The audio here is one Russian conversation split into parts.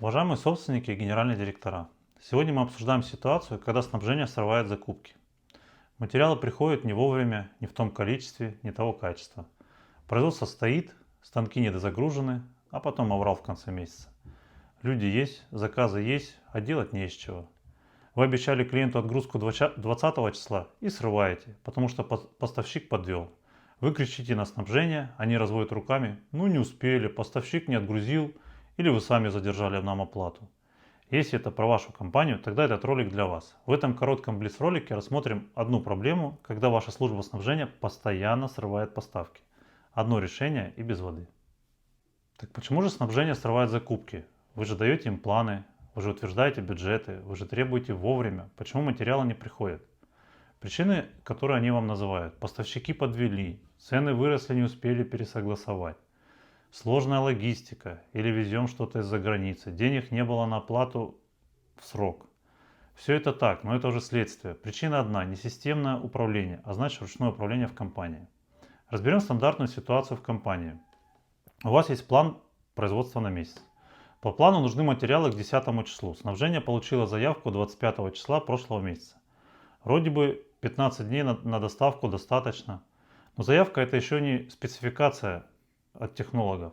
Уважаемые собственники и генеральные директора, сегодня мы обсуждаем ситуацию, когда снабжение срывает закупки. Материалы приходят не вовремя, не в том количестве, не того качества. Производство стоит, станки недозагружены, а потом аврал в конце месяца. Люди есть, заказы есть, а делать не из чего. Вы обещали клиенту отгрузку 20 числа и срываете, потому что поставщик подвел. Вы кричите на снабжение, они разводят руками, ну не успели, поставщик не отгрузил, или вы сами задержали нам оплату. Если это про вашу компанию, тогда этот ролик для вас. В этом коротком блиц-ролике рассмотрим одну проблему, когда ваша служба снабжения постоянно срывает поставки. Одно решение и без воды. Так почему же снабжение срывает закупки? Вы же даете им планы, вы же утверждаете бюджеты, вы же требуете вовремя. Почему материалы не приходят? Причины, которые они вам называют. Поставщики подвели, цены выросли, не успели пересогласовать. Сложная логистика или везем что-то из-за границы. Денег не было на оплату в срок. Все это так, но это уже следствие. Причина одна – не системное управление, а значит ручное управление в компании. Разберем стандартную ситуацию в компании. У вас есть план производства на месяц. По плану нужны материалы к 10 числу. Снабжение получило заявку 25 числа прошлого месяца. Вроде бы 15 дней на доставку достаточно. Но заявка это еще не спецификация от технологов.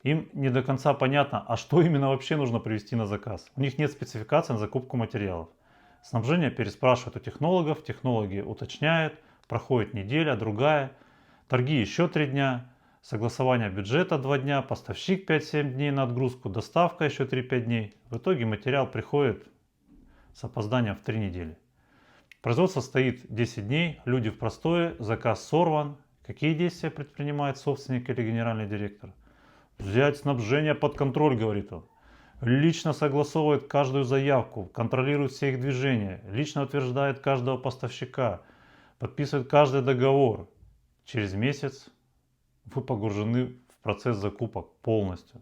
Им не до конца понятно, а что именно вообще нужно привезти на заказ. У них нет спецификации на закупку материалов. Снабжение переспрашивает у технологов, технологи уточняют, проходит неделя, другая, торги еще 3 дня, согласование бюджета 2 дня, поставщик 5-7 дней на отгрузку, доставка еще 3-5 дней. В итоге материал приходит с опозданием в 3 недели. Производство стоит 10 дней, люди в простое, заказ сорван. Какие действия предпринимает собственник или генеральный директор? Взять снабжение под контроль, говорит он. Лично согласовывает каждую заявку, контролирует все их движения, лично утверждает каждого поставщика, подписывает каждый договор. Через месяц вы погружены в процесс закупок полностью.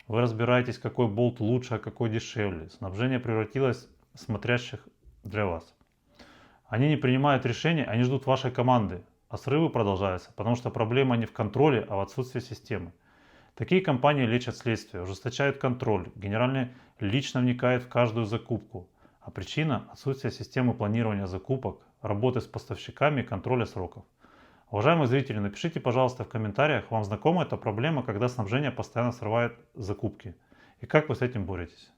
Вы разбираетесь, какой болт лучше, а какой дешевле. Снабжение превратилось в смотрящих для вас. Они не принимают решения, они ждут вашей команды. А срывы продолжаются, потому что проблема не в контроле, а в отсутствии системы. Такие компании лечат следствие, ужесточают контроль, генеральный лично вникает в каждую закупку. А причина – отсутствие системы планирования закупок, работы с поставщиками и контроля сроков. Уважаемые зрители, напишите, пожалуйста, в комментариях, вам знакома эта проблема, когда снабжение постоянно срывает закупки, и как вы с этим боретесь.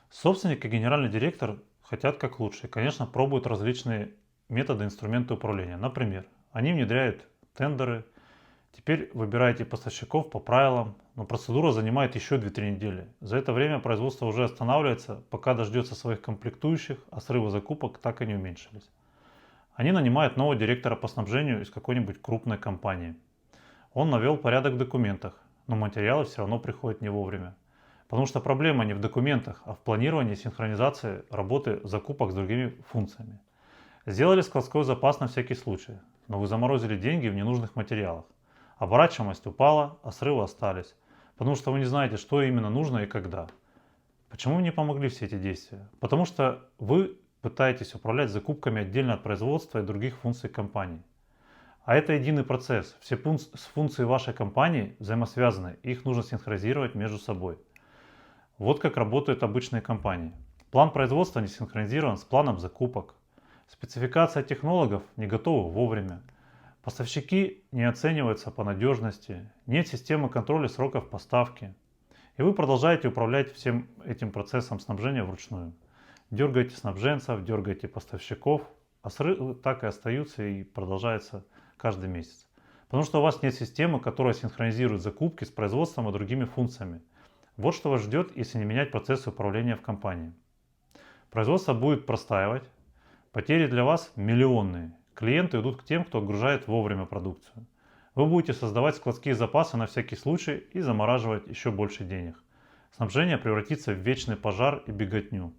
Собственник и генеральный директор хотят как лучше, и, конечно, пробуют различные методы, инструменты управления. Например, они внедряют тендеры, теперь выбираете поставщиков по правилам, но процедура занимает еще 2-3 недели. За это время производство уже останавливается, пока дождется своих комплектующих, а срывы закупок так и не уменьшились. Они нанимают нового директора по снабжению из какой-нибудь крупной компании. Он навел порядок в документах, но материалы все равно приходят не вовремя. Потому что проблема не в документах, а в планировании и синхронизации работы закупок с другими функциями. Сделали складской запас на всякий случай, но вы заморозили деньги в ненужных материалах. Оборачиваемость упала, а срывы остались, потому что вы не знаете, что именно нужно и когда. Почему не помогли все эти действия? Потому что вы пытаетесь управлять закупками отдельно от производства и других функций компании. А это единый процесс. Все функции вашей компании взаимосвязаны, и их нужно синхронизировать между собой. Вот как работают обычные компании. План производства не синхронизирован с планом закупок. Спецификация технологов не готова вовремя. Поставщики не оцениваются по надежности. Нет системы контроля сроков поставки. И вы продолжаете управлять всем этим процессом снабжения вручную. Дергаете снабженцев, дергаете поставщиков, а срывы так и остаются и продолжаются каждый месяц. Потому что у вас нет системы, которая синхронизирует закупки с производством и другими функциями. Вот что вас ждет, если не менять процессы управления в компании. Производство будет простаивать, потери для вас миллионные. Клиенты идут к тем, кто отгружает вовремя продукцию. Вы будете создавать складские запасы на всякий случай и замораживать еще больше денег. Снабжение превратится в вечный пожар и беготню.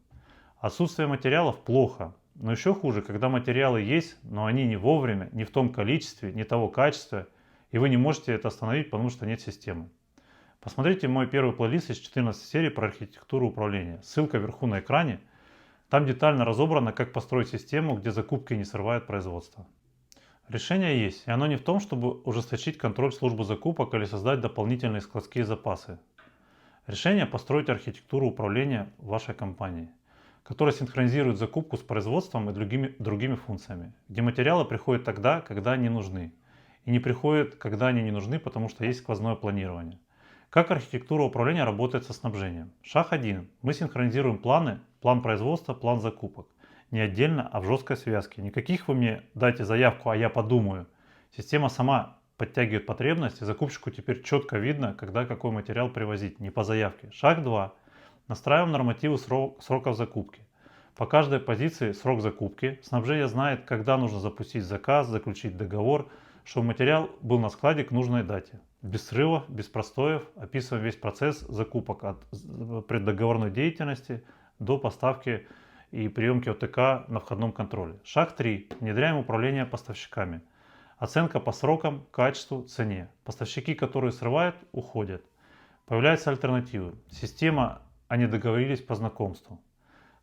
Отсутствие материалов плохо, но еще хуже, когда материалы есть, но они не вовремя, не в том количестве, не того качества, и вы не можете это остановить, потому что нет системы. Посмотрите мой первый плейлист из 14 серий про архитектуру управления. Ссылка вверху на экране. Там детально разобрано, как построить систему, где закупки не срывают производство. Решение есть, и оно не в том, чтобы ужесточить контроль службы закупок или создать дополнительные складские запасы. Решение построить архитектуру управления вашей компанией, которая синхронизирует закупку с производством и другими функциями, где материалы приходят тогда, когда они нужны, и не приходят, когда они не нужны, потому что есть сквозное планирование. Как архитектура управления работает со снабжением? Шаг 1. Мы синхронизируем планы, план производства, план закупок. Не отдельно, а в жесткой связке. Никаких вы мне дайте заявку, а я подумаю. Система сама подтягивает потребности, закупщику теперь четко видно, когда какой материал привозить, не по заявке. Шаг 2. Настраиваем нормативы сроков закупки. По каждой позиции срок закупки. Снабжение знает, когда нужно запустить заказ, заключить договор, чтобы материал был на складе к нужной дате. Без срывов, без простоев описываем весь процесс закупок от преддоговорной деятельности до поставки и приемки ОТК на входном контроле. Шаг 3. Внедряем управление поставщиками. Оценка по срокам, качеству, цене. Поставщики, которые срывают, уходят. Появляются альтернативы. Система, они договорились по знакомству.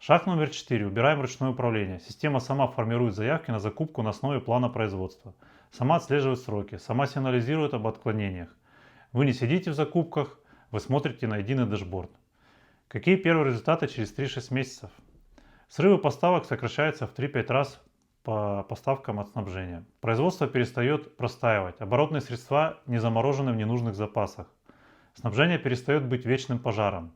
Шаг номер 4. Убираем ручное управление. Система сама формирует заявки на закупку на основе плана производства. Сама отслеживает сроки, сама сигнализирует об отклонениях. Вы не сидите в закупках, вы смотрите на единый дэшборд. Какие первые результаты через 3-6 месяцев? Срывы поставок сокращаются в 3-5 раз по поставкам от снабжения. Производство перестает простаивать, оборотные средства не заморожены в ненужных запасах. Снабжение перестает быть вечным пожаром.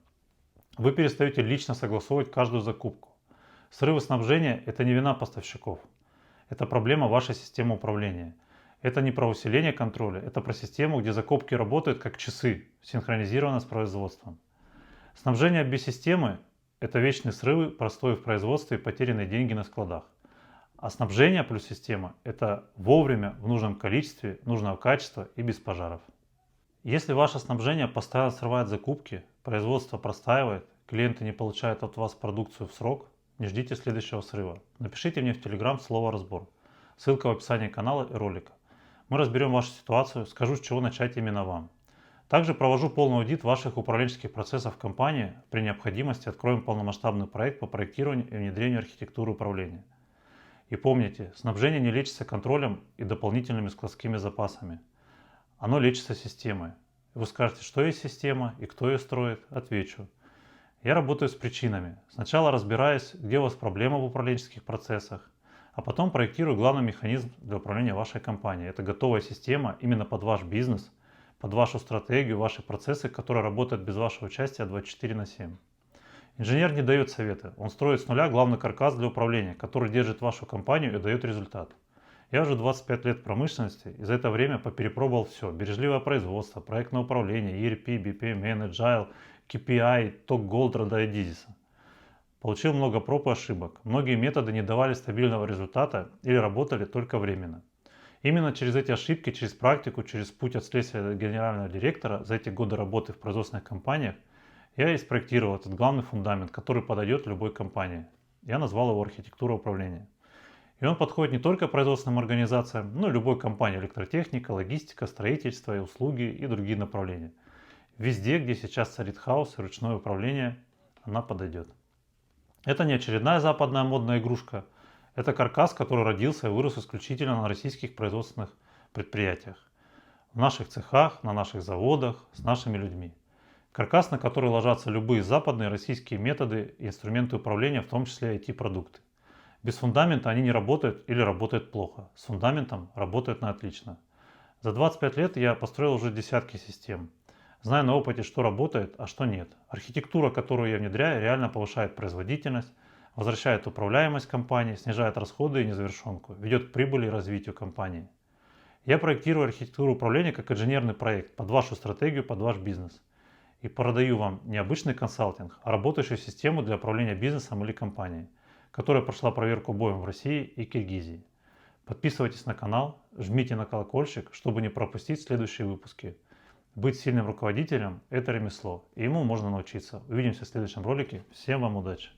Вы перестаете лично согласовывать каждую закупку. Срывы снабжения – это не вина поставщиков. Это проблема вашей системы управления. Это не про усиление контроля, это про систему, где закупки работают как часы, синхронизированно с производством. Снабжение без системы – это вечные срывы, простой в производстве и потерянные деньги на складах. А снабжение плюс система – это вовремя, в нужном количестве, нужного качества и без пожаров. Если ваше снабжение постоянно срывает закупки, производство простаивает, клиенты не получают от вас продукцию в срок, не ждите следующего срыва. Напишите мне в Telegram слово «разбор». Ссылка в описании канала и ролика. Мы разберем вашу ситуацию, скажу, с чего начать именно вам. Также провожу полный аудит ваших управленческих процессов в компании. При необходимости откроем полномасштабный проект по проектированию и внедрению архитектуры управления. И помните, снабжение не лечится контролем и дополнительными складскими запасами. Оно лечится системой. Вы скажете, что есть система и кто ее строит? Отвечу. Я работаю с причинами. Сначала разбираюсь, где у вас проблема в управленческих процессах, а потом проектирую главный механизм для управления вашей компанией. Это готовая система именно под ваш бизнес, под вашу стратегию, ваши процессы, которые работают без вашего участия 24/7. Инженер не дает советы, он строит с нуля главный каркас для управления, который держит вашу компанию и дает результат. Я уже 25 лет в промышленности и за это время поперепробовал все. Бережливое производство, проектное управление, ERP, BPM, Agile, KPI, TOC Gold, Roda и Dizis. Получил много проб и ошибок. Многие методы не давали стабильного результата или работали только временно. Именно через эти ошибки, через практику, через путь от следствия генерального директора за эти годы работы в производственных компаниях я и спроектировал этот главный фундамент, который подойдет любой компании. Я назвал его архитектура управления. И он подходит не только производственным организациям, но и любой компании: электротехника, логистика, строительство и услуги и другие направления. Везде, где сейчас царит хаос и ручное управление, она подойдет. Это не очередная западная модная игрушка. Это каркас, который родился и вырос исключительно на российских производственных предприятиях. В наших цехах, на наших заводах, с нашими людьми. Каркас, на который ложатся любые западные российские методы и инструменты управления, в том числе IT-продукты. Без фундамента они не работают или работают плохо. С фундаментом работают на отлично. За 25 лет я построил уже десятки систем. Знаю на опыте, что работает, а что нет. Архитектура, которую я внедряю, реально повышает производительность, возвращает управляемость компании, снижает расходы и незавершенку, ведет к прибыли и развитию компании. Я проектирую архитектуру управления как инженерный проект под вашу стратегию, под ваш бизнес. И продаю вам не обычный консалтинг, а работающую систему для управления бизнесом или компанией, которая прошла проверку боем в России и Киргизии. Подписывайтесь на канал, жмите на колокольчик, чтобы не пропустить следующие выпуски. Быть сильным руководителем – это ремесло, и ему можно научиться. Увидимся в следующем ролике. Всем вам удачи!